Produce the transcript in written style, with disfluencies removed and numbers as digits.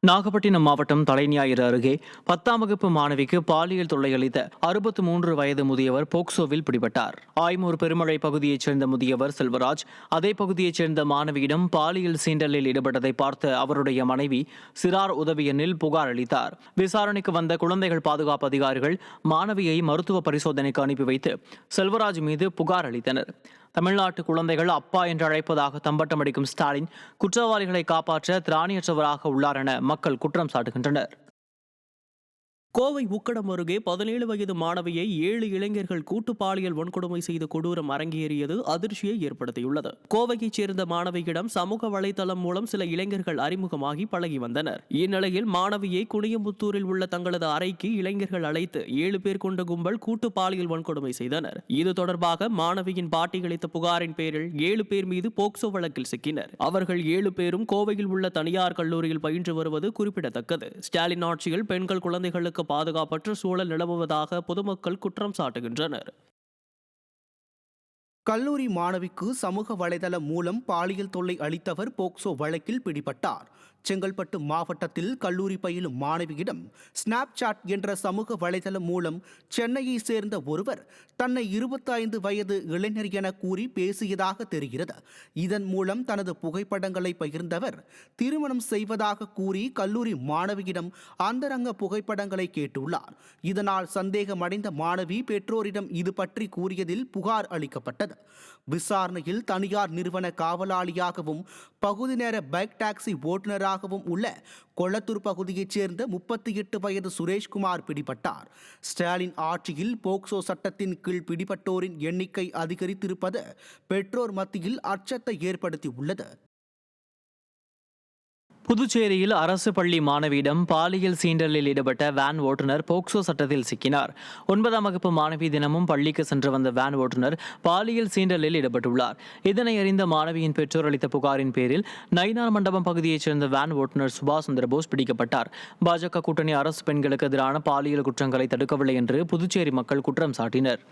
நாகப்பட்டினம் மாவட்டம் தலைஞாயிறு அருகே 10ஆம் வகுப்பு மாணவிக்கு பாலியல் தொல்லை அளித்த 63 வயது முதியவர் போக்சோவில் பிடிபட்டார். ஆய்மூர் பெருமழை பகுதியைச் சேர்ந்த முதியவர் செல்வராஜ் அதே பகுதியைச் சேர்ந்த மாணவியிடம் பாலியல் சீண்டலில் ஈடுபட்டதை பார்த்த அவருடைய மனைவி சிறார் உதவி எண்ணில் புகார் அளித்தார். விசாரணைக்கு வந்த குழந்தைகள் பாதுகாப்பு அதிகாரிகள் மாணவியை மருத்துவ பரிசோதனைக்கு அனுப்பி வைத்து செல்வராஜ் மீது புகார் அளித்தனர். தமிழ்நாட்டு குழந்தைகள் அப்பா என்று அழைப்பதாக தம்பட்டம் அடிக்கும் ஸ்டாலின் குற்றவாளிகளை காப்பாற்ற திராணியற்றவராக உள்ளார் என மக்கள் குற்றம் சாட்டுகின்றனர். கோவை உக்கடம் அருகே 17 வயது மாணவியை 7 இளைஞர்கள் கூட்டு பாலியல் வன்கொடுமை செய்த கொடூரம் அரங்கேறியது அதிர்ச்சியை ஏற்படுத்தியுள்ளது. கோவையைச் சேர்ந்த மாணவியிடம் சமூக வலைதளம் மூலம் சில இளைஞர்கள் அறிமுகமாகி பழகி வந்தனர். இந்நிலையில் மாணவியை குனியமுத்தூரில் உள்ள தங்களது அறைக்கு இளைஞர்கள் அழைத்து 7 பேர் கொண்ட கும்பல் கூட்டு பாலியல் வன்கொடுமை செய்தனர். இது தொடர்பாக மாணவியின் பாட்டி அளித்த புகாரின் பேரில் 7 பேர் மீது போக்சோ வழக்கில் சிக்கினர். அவர்கள் 7 பேரும் கோவையில் உள்ள தனியார் கல்லூரியில் பயின்று வருவது குறிப்பிடத்தக்கது. ஸ்டாலின் ஆட்சியில் பெண்கள் குழந்தைகளுக்கு பாதுகாப்பற்ற சூழல் நிலவுவதாக பொதுமக்கள் குற்றம் சாட்டுகின்றனர். கல்லூரி மாணவிக்கு சமூக வலைதளம் மூலம் பாலியல் தொல்லை அளித்தவர் போக்சோ வழக்கில் பிடிபட்டார். செங்கல்பட்டு மாவட்டத்தில் கல்லூரி பயிலும் மாணவியிடம் ஸ்னாப் சாட் என்ற சமூக வலைதளம் மூலம் சென்னையை சேர்ந்த ஒருவர் தன்னை 25 வயது இளைஞர் என கூறி பேசியதாக தெரிகிறது. இதன் மூலம் தனது புகைப்படங்களை பகிர்ந்தவர் திருமணம் செய்வதாக கூறி கல்லூரி மாணவியிடம் அந்தரங்க புகைப்படங்களை கேட்டுள்ளார். இதனால் சந்தேகமடைந்த மாணவி பெற்றோரிடம் இது பற்றி கூறியதில் புகார் அளிக்கப்பட்டது. விசாரணையில் தனியார் நிறுவன காவலாளியாகவும் பகுதி நேர பைக் டாக்ஸி ஓட்டுநராகவும் உள்ள கொளத்தூர் பகுதியைச் சேர்ந்த 38 வயது சுரேஷ்குமார் பிடிபட்டார். ஸ்டாலின் ஆட்சியில் போக்சோ சட்டத்தின் கீழ் பிடிபட்டோரின் எண்ணிக்கை அதிகரித்திருப்பது பெற்றோர் மத்தியில் அச்சத்தை ஏற்படுத்தியுள்ளது. புதுச்சேரியில் அரசு பள்ளி மாணவியிடம் பாலியல் சீண்டலில் ஈடுபட்ட வேன் ஓட்டுநர் போக்சோ சட்டத்தில் சிக்கினார். 9ஆம் வகுப்பு மாணவி தினமும் பள்ளிக்கு சென்று வந்த வேன் ஓட்டுநர் பாலியல் சீண்டலில் ஈடுபட்டுள்ளார். இதனை அறிந்த மாணவியின் பெற்றோர் அளித்த புகாரின் பேரில் நயினார் மண்டபம் பகுதியைச் சேர்ந்த வேன் ஓட்டுநர் சுபாஷ் சந்திரபோஸ் பிடிக்கப்பட்டார். பாஜக கூட்டணி அரசு பெண்களுக்கு எதிரான பாலியல் குற்றங்களை தடுக்கவில்லை என்று புதுச்சேரி மக்கள் குற்றம் சாட்டினர்.